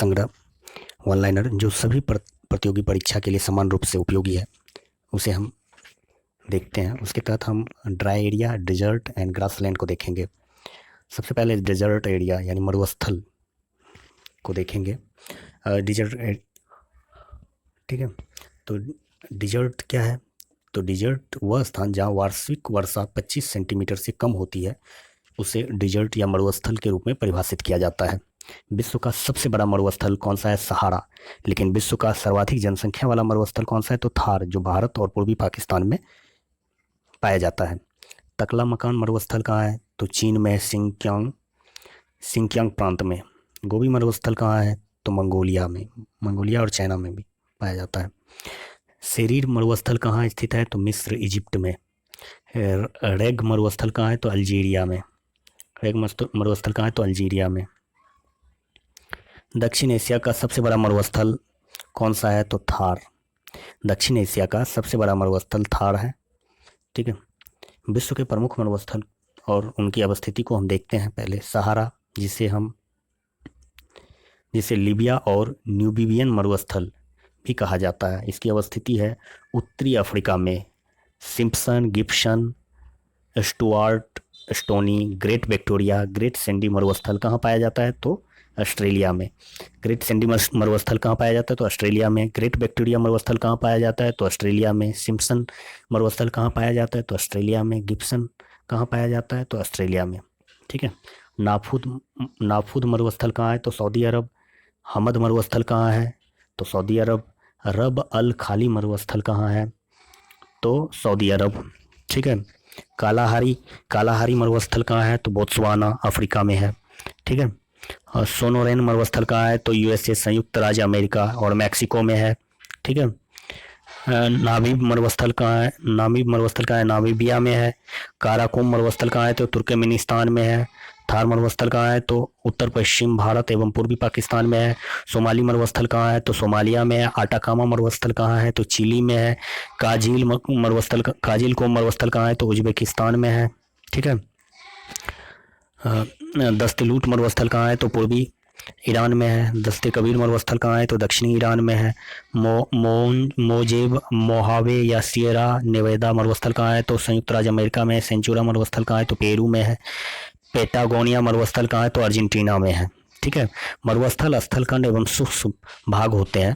संग्रह one liner जो सभी प्रतियोगी परीक्षा के लिए समान रूप से उपयोगी है, उसे हम देखते हैं। उसके तहत हम dry area, desert and grassland को देखेंगे। सबसे पहले डिजर्ट एरिया यानी मरुस्थल को देखेंगे। डिजर्ट, ठीक है। तो डिजर्ट क्या है? तो डिजर्ट वह स्थान जहाँ वार्षिक वर्षा 25 सेंटीमीटर से कम होती है, उसे डिजर्ट या मरुस्थल के रूप में परिभाषित किया जाता है। विश्व का सबसे बड़ा मरुस्थल कौन सा है? सहारा। लेकिन विश्व का सर्वाधिक जनसंख्या वाला मरुस्थल कौन सा है? तो थार, जो भारत और पूर्वी पाकिस्तान में पाया जाता है। तकला-मकान मरुस्थल कहाँ है? तो चीन में, सिंकियांग प्रांत में। गोबी मरुस्थल कहाँ है? तो मंगोलिया में, मंगोलिया और चाइना में भी पाया जाता है। सेरीर मरुस्थल कहाँ स्थित है? तो मिस्र, इजिप्ट में। रेग मरुस्थल कहाँ है? तो अल्जीरिया में। रेग मरुस्थल कहाँ है? तो अल्जीरिया में। दक्षिण एशिया का सबसे बड़ा मरुस्थल कौन सा है? तो थार। दक्षिण एशिया का सबसे बड़ा मरुस्थल थार है, ठीक है। विश्व के प्रमुख मरुस्थल और उनकी अवस्थिति को हम देखते हैं। पहले सहारा, जिसे लीबिया और न्यूबियन मरुस्थल भी कहा जाता है। इसकी अवस्थिति है उत्तरी अफ्रीका में। Simpson, Gibson, Stuart, stony, great Victoria, great Sandy मरुस्थल कहाँ पाया जाता है? तो ऑस्ट्रेलिया में। ग्रेट सैंडी मरुस्थल कहाँ पाया जाता है? तो ऑस्ट्रेलिया में। ग्रेट विक्टोरिया मरुस्थल कहाँ पाया जाता है? तो ऑस्ट्रेलिया में। सिम्पसन मरुस्थल कहाँ पाया जाता है? तो ऑस्ट्रेलिया में। गिब्सन कहाँ पाया जाता है? तो ऑस्ट्रेलिया में, ठीक है। नाफूद मरुस्थल कहाँ है? तो सऊदी अरब। हमद मरुस्थल कहाँ है? तो सऊदी अरब। रब अल खाली मरुस्थल कहाँ है? तो सऊदी अरब, ठीक है। कालाहारी मरुस्थल कहाँ है? तो बोत्सवाना, अफ्रीका में है, ठीक है। और सोनोरेन मरुस्थल कहाँ है? तो यूएसए, संयुक्त राज्य अमेरिका और मैक्सिको में है, ठीक है। नामीब मरुस्थल कहाँ है? नामीबिया में है। काराकोरम मरुस्थल कहाँ है? तो तुर्कमेनिस्तान में है। थार मरुस्थल कहाँ है? तो उत्तर पश्चिम भारत एवं पूर्वी पाकिस्तान में है। सोमाली मरुस्थल कहाँ है? तो सोमालिया में है। आटाकामा मरुस्थल कहाँ है? तो चिली में है। काजिल मरुस्थल कहाँ है? तो उज्बेकिस्तान में है, ठीक है। दस्तलूट मरुस्थल कहाँ है? तो पूर्वी ईरान में है। दस्ते कबीर मरुस्थल कहाँ है? तो दक्षिणी ईरान में है। मोहावे या सियरा नेवेदा मरुस्थल कहाँ है? तो संयुक्त राज्य अमेरिका में है। सेंचुरा मरुस्थल कहाँ है? तो पेरू में है। पेटागोनिया मरुस्थल कहाँ है? तो अर्जेंटीना में है, ठीक है। मरुस्थल स्थलखंड एवं शुष्क भाग होते हैं।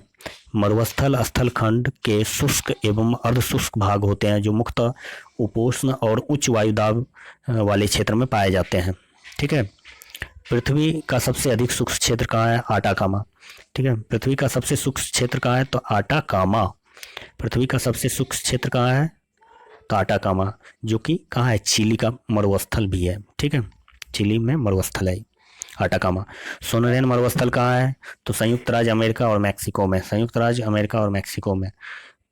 मरुस्थल स्थलखंड के शुष्क एवं अर्धशुष्क भाग होते हैं, जो मुख्यतः उपोष्ण और उच्च वायुदाब वाले क्षेत्र में पाए जाते हैं, ठीक है। पृथ्वी का सबसे अधिक शुष्क क्षेत्र कहाँ है? आटाकामा, ठीक है। पृथ्वी का सबसे शुष्क क्षेत्र कहाँ है? तो आटाकामा। पृथ्वी का सबसे शुष्क क्षेत्र कहाँ है? तो आटाकामा, जो कि कहाँ है? चिली का मरुस्थल भी है, ठीक है। चिली में मरुस्थल है आटाकामा। सोनोरेन मरुस्थल कहाँ है? तो संयुक्त राज्य अमेरिका और मैक्सिको में। संयुक्त राज्य अमेरिका और मैक्सिको में।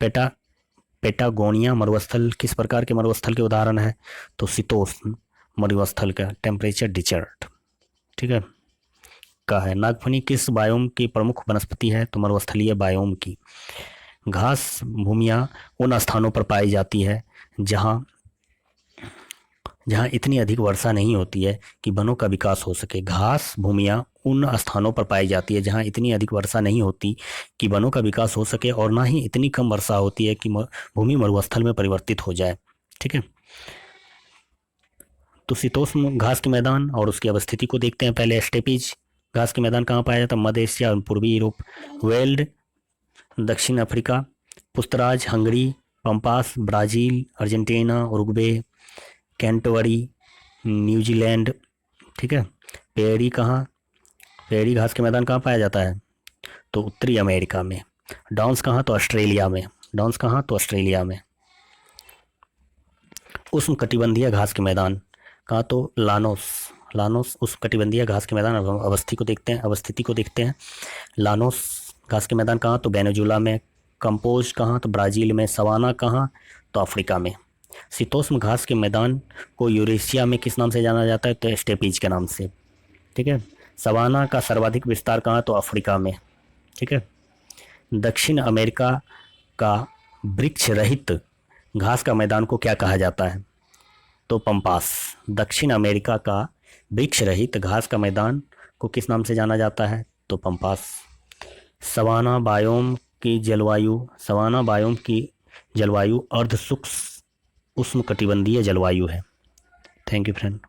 पेटागोनिया मरुस्थल किस प्रकार के मरुस्थल के उदाहरण है? तो शीतोष्ण मरुस्थल का, टेम्परेचर डिजर्ट, ठीक है, का है। नागफनी किस बायोम की प्रमुख वनस्पति है? तो मरुस्थलीय बायोम की। घास भूमियाँ उन स्थानों पर पाई जाती है जहाँ इतनी अधिक वर्षा नहीं होती है कि वनों का विकास हो सके। घास भूमियाँ उन स्थानों पर पाई जाती है जहाँ इतनी अधिक वर्षा नहीं होती कि वनों का विकास हो सके, और ना ही इतनी कम वर्षा होती है कि भूमि मरुस्थल में परिवर्तित हो जाए, ठीक है। तो शीतोष्ण घास के मैदान और उसकी अवस्थिति को देखते हैं। पहले स्टेपीज घास के मैदान कहाँ पाया जाता है? मध्य एशिया और पूर्वी यूरोप। वेल्ड दक्षिण अफ्रीका। पुस्तराज Hungary. Pampas Brazil, Argentina, Uruguay, Canterbury New Zealand, ठीक है। पेरी घास के मैदान कहाँ पाया जाता है? तो उत्तरी अमेरिका में। डाउन्स कहाँ? तो ऑस्ट्रेलिया में। उष्णकटिबंधीय घास के मैदान कहाँ? तो लानोस उष्णकटिबंधीय घास के मैदान अवस्थिति को देखते हैं। लानोस घास के मैदान कहाँ? तो वेनेजुला में। कंपोज कहाँ? तो ब्राज़ील में। सवाना कहाँ? तो अफ्रीका में। शीतोष्ण घास के मैदान को यूरेशिया में किस नाम से जाना जाता है? तो स्टेपीज के नाम से, ठीक है। सवाना का सर्वाधिक विस्तार कहाँ? तो अफ्रीका में, ठीक है। दक्षिण अमेरिका का वृक्ष रहित घास का मैदान को क्या कहा जाता है? तो पंपास। दक्षिण अमेरिका का वृक्ष रहित घास का मैदान को किस नाम से जाना जाता है? तो पम्पास। सवाना बायोम की जलवायु अर्ध शुष्क उष्णकटिबंधीय जलवायु है। Thank you friend.